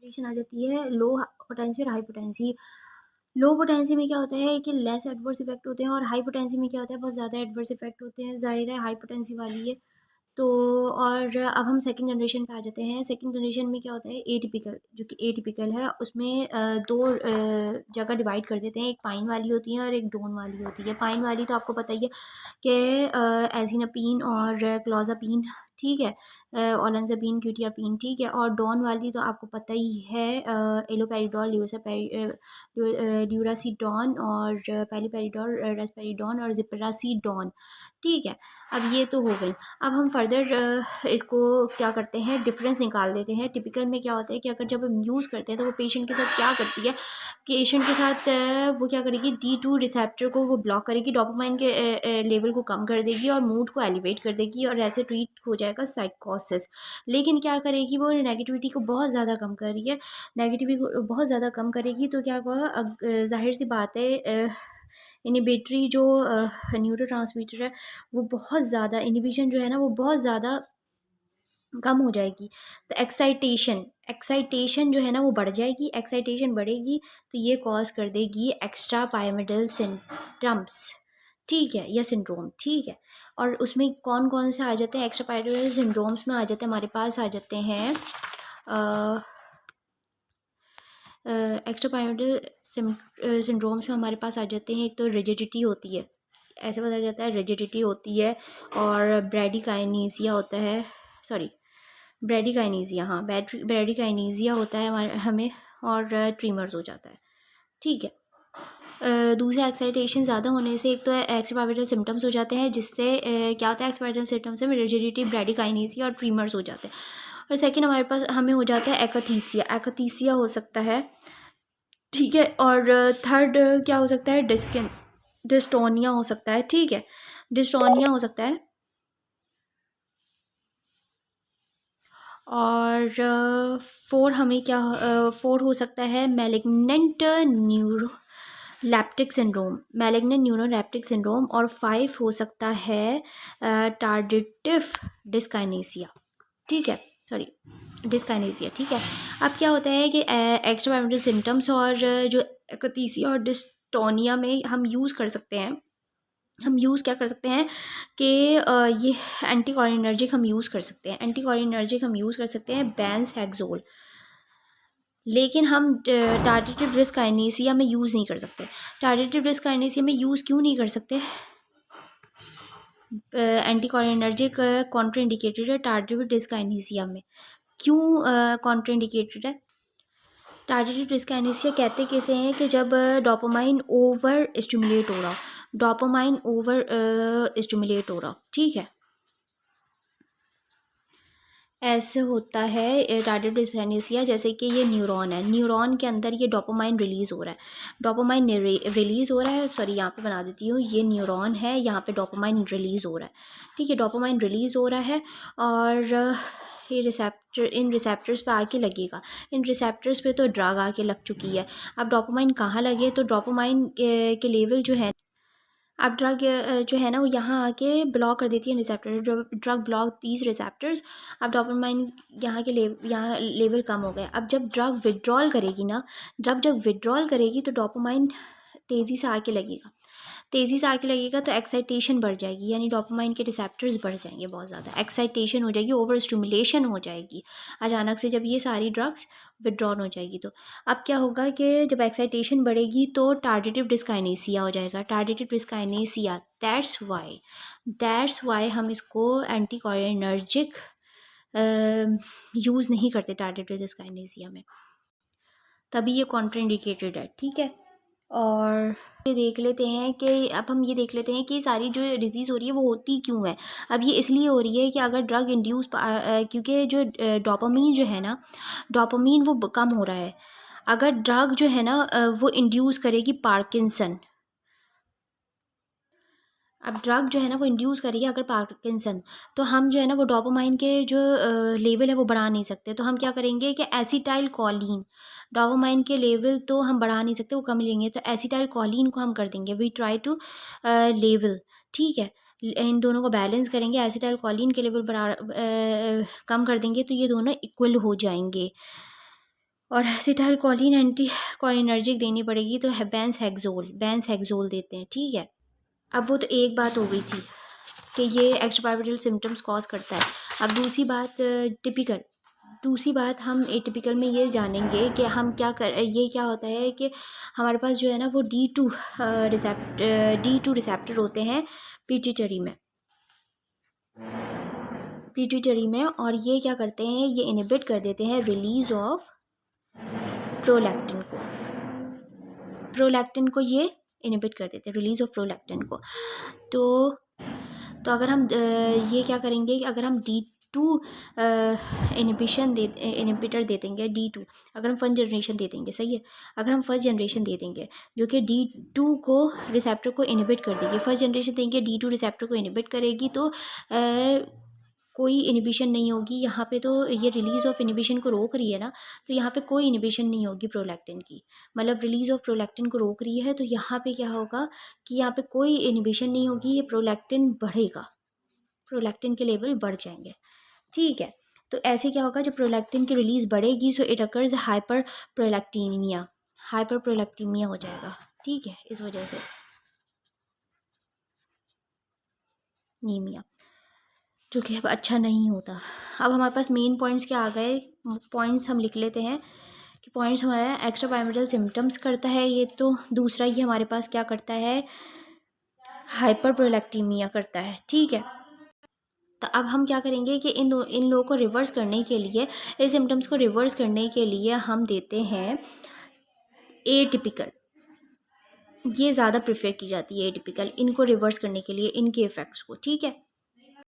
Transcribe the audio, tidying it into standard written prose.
Condition आ जाती है लो potency और हाई पोटेंसी। लो पोटेंसी में क्या होता है कि लेस एडवर्स इफेक्ट होते हैं और हाई पोटेंसी में क्या होता है बहुत ज़्यादा एडवर्स इफेक्ट होते हैं। जाहिर है हाई पोटेंसी वाली है तो। और अब हम सेकंड जनरेशन पे आ जाते हैं। सेकंड जनरेशन में क्या होता है एटिपिकल, जो कि एटिपिकल है उसमें दो जगह डिवाइड कर देते हैं, एक पाइन वाली होती है और एक डोन वाली होती है। पाइन वाली तो आपको पता ही है कि एजिनापीन और क्लोजापीन, ठीक है, ओलेंजापीन, क्यूटियापीन, ठीक है। और डॉन वाली तो आपको पता ही है एलोपेरिडोल, ल्यूरासिडॉन और पेलिपेरिडोल, रेस्पेरिडोन और जिप्रासिडोन, ठीक है। अब ये तो हो गई। अब हम फर्दर इसको क्या करते हैं, डिफरेंस निकाल देते हैं। टिपिकल में क्या होता है कि अगर जब हम यूज़ करते हैं तो वो पेशेंट के साथ क्या करती है, पेशेंट के साथ वो क्या करेगी, D2 रिसेप्टर को वो ब्लॉक करेगी, डोपामाइन के लेवल को कम कर देगी और मूड को एलिवेट कर देगी और ऐसे ट्रीट हो जाएगा साइकोसिस। लेकिन क्या करेगी, वो नेगेटिविटी को बहुत ज़्यादा कम कर रही है, नेगेटिविटी को बहुत ज़्यादा कम करेगी तो क्या होगा, जाहिर सी बात है इनिबिटरी जो न्यूरोट्रांसमीटर है वो बहुत ज़्यादा, इनिबिशन जो है ना वो बहुत ज़्यादा कम हो जाएगी। तो एक्साइटेशन जो है ना वो बढ़ जाएगी, एक्साइटेशन बढ़ेगी तो ये कॉज कर देगी एक्स्ट्रा पायरामिडल सिम्टम्स, ठीक है, या सिंड्रोम, ठीक है। और उसमें कौन कौन से आ जाते हैं, एक्स्ट्रा पायरामिडल सिंड्रोम्स में आ जाते हैं, हमारे पास आ जाते हैं एक्स्ट्रा पायरामिडल सिंड्रोम्स में हमारे पास आ जाते हैं। एक तो रिजिडिटी होती है, ऐसे बताया जाता है रिजिडिटी होती है, और ब्रैडिकाइनेसिया होता है, सॉरी ब्रैडिकाइनेसिया, हाँ ब्रैडिकाइनेसिया होता है हमारे हमें, और ट्रीमर्स हो जाता है, ठीक है। दूसरा एक्साइटेशन ज़्यादा होने से एक तो एक्सपायरल सिम्टम्स हो जाते हैं, जिससे क्या होता है एक्सपायरल सिम्टम्स में रिजिडिटी, ब्रैडिकाइनेसिया और ट्रीमर्स हो जाते हैं। और सेकंड हमारे पास हमें हो जाता है एकथीसिया हो सकता है, ठीक है। और थर्ड क्या हो सकता है, डिस्टोनिया हो सकता है, ठीक है, डिस्टोनिया हो सकता है। और फोर हमें क्या, फोर हो सकता है मैलिग्नेंट न्यूरोलैप्टिक सिंड्रोम, और 5 हो सकता है टार्डिटिव डिस्काइनेसिया, ठीक है, सॉरी डिस्काइनेसिया, ठीक है। अब क्या होता है कि एक्स्ट्रा पायरामिडल सिम्टम्स और जो एकथीसिया और डिस्टोनिया में हम यूज़ कर सकते हैं, हम यूज़ क्या कर सकते हैं कि ये एंटीकोलिनर्जिक हम यूज़ कर सकते हैं, बेंजहेक्सोल। लेकिन हम टार्डिटिव डिस्काइनेसिया में यूज़ नहीं कर सकते। टार्डिटिव डिस्काइनेसिया में यूज़ क्यों नहीं कर सकते, एंटीकोलिनर्जिक कॉन्ट्राइंडिकेटेड है टार्डिटिव डिस्काइनेसिया में। क्यों कॉन्ट्राइंडिकेटेड है? टार्डिटिव डिस्काइनेसिया कहते कैसे हैं कि जब डोपामाइन ओवर स्टिमुलेट हो रहा, ठीक है, ऐसे होता है टार्डिटिव डिस्काइनेसिया। जैसे कि ये न्यूरॉन है, न्यूरॉन के अंदर ये डोपामाइन रिलीज़ हो रहा है, सॉरी यहाँ पे बना देती हूँ, ये न्यूरॉन है, यहाँ पे डोपामाइन रिलीज़ हो रहा है, ठीक है, डोपामाइन रिलीज़ हो रहा है। और ये इन रिसेप्टर्स पे आके लगेगा, इन रिसेप्टर्स पे तो ड्रग आके लग चुकी है। अब डोपामाइन कहाँ लगे, तो डोपामाइन के लेवल जो है, अब ड्रग जो है ना वो यहाँ आके ब्लॉक कर देती है receptor, drug block these receptors. अब डोपामाइन यहाँ लेवल कम हो गया। अब जब ड्रग विड्रॉल करेगी तो डोपामाइन तेज़ी से आके लगेगा तो एक्साइटेशन बढ़ जाएगी, यानी डोपामाइन के रिसेप्टर्स बढ़ जाएंगे, बहुत ज़्यादा एक्साइटेशन हो जाएगी, ओवर स्टिमुलेशन हो जाएगी अचानक से, जब ये सारी ड्रग्स विड्रॉन हो जाएगी तो। अब क्या होगा कि जब एक्साइटेशन बढ़ेगी तो टार्डिटिव डिस्काइनेसिया हो जाएगा, टार्डिटिव डिस्काइनेसिया। दैट्स वाई हम इसको एंटीकोलिनर्जिक यूज़ नहीं करते टार्डिटिव डिस्काइनेसिया में, तभी ये कॉन्ट्राइंडिकेटेड है, ठीक है। और ये देख लेते हैं कि सारी जो डिज़ीज़ हो रही है वो होती क्यों है। अब ये इसलिए हो रही है कि अगर ड्रग इंड्यूस, क्योंकि जो डोपामीन जो है ना, डोपामीन वो कम हो रहा है। अगर ड्रग जो है ना वो इंड्यूस करेगी पार्किंसन, अब ड्रग जो है ना वो इंड्यूस करेगी अगर पार्किंसन, तो हम जो है ना वो डोपामाइन के जो लेवल है वो बढ़ा नहीं सकते। तो हम क्या करेंगे कि एसिटाइल कोलिन, डोपामाइन के लेवल तो हम बढ़ा नहीं सकते, वो कम लेंगे, तो एसिटाइल कोलिन को हम कर देंगे, वी ट्राई टू लेवल, ठीक है, इन दोनों को बैलेंस करेंगे, एसिटाइल कोलिन के लेवल कम कर देंगे तो ये दोनों इक्वल हो जाएंगे। और एसिटाइल कोलिन एंटी कोलिनर्जिक देनी पड़ेगी, तो है बेंस हेक्सोल देते हैं, ठीक है। अब वो तो एक बात हो गई थी कि ये एक्स्ट्रा सिम्टम्स कॉज करता है। अब दूसरी बात हम एटिपिकल में ये जानेंगे कि हम ये क्या होता है कि हमारे पास जो है ना वो D2 रिसेप्टर होते हैं पिट्यूटरी में, और ये क्या करते हैं, ये इनहिबिट कर देते हैं रिलीज ऑफ प्रोलैक्टिन को ये इनहिबिट कर देते हैं, रिलीज ऑफ प्रोलैक्टिन को। तो अगर हम ये क्या करेंगे कि अगर हम D2 इनहिबिटर दे देंगे, D2 अगर हम फर्स्ट जनरेशन दे देंगे, सही है, अगर हम फर्स्ट जनरेशन दे देंगे जो कि D2 को रिसेप्टर को इनहिबिट कर देगी, फर्स्ट जनरेशन देंगे D2 रिसेप्टर को इनहिबिट करेगी, तो कोई इनिबिशन नहीं होगी यहाँ पे। तो ये रिलीज़ ऑफ इनिबिशन को रोक रही है ना, तो यहाँ पे कोई इनिबिशन नहीं होगी प्रोलैक्टिन की, मतलब रिलीज़ ऑफ प्रोलैक्टिन को रोक रही है, तो यहाँ पे क्या होगा कि यहाँ पे कोई इनिबिशन नहीं होगी, ये प्रोलैक्टिन बढ़ेगा, प्रोलैक्टिन के लेवल बढ़ जाएंगे, ठीक है। तो ऐसे क्या होगा, जब प्रोलैक्टिन की रिलीज़ बढ़ेगी, सो इट अकर्स हाइपर प्रोलैक्टीमिया हो जाएगा, ठीक है, इस वजह से नीमिया, जो कि अब अच्छा नहीं होता। अब हमारे पास मेन पॉइंट्स क्या आ गए, पॉइंट्स हम लिख लेते हैं कि पॉइंट्स हमारा एक्स्ट्रा पायरिमिडल सिम्टम्स करता है ये, तो दूसरा ये हमारे पास क्या करता है, हाइपर प्रोलैक्टीमिया करता है, ठीक है। तो अब हम क्या करेंगे कि इन लोगों को रिवर्स करने के लिए, इस सिम्टम्स को रिवर्स करने के लिए हम देते हैं एटिपिकल, ये ज़्यादा प्रेफर की जाती है एटिपिकल, इनको रिवर्स करने के लिए, इनके इफ़ेक्ट्स को, ठीक है।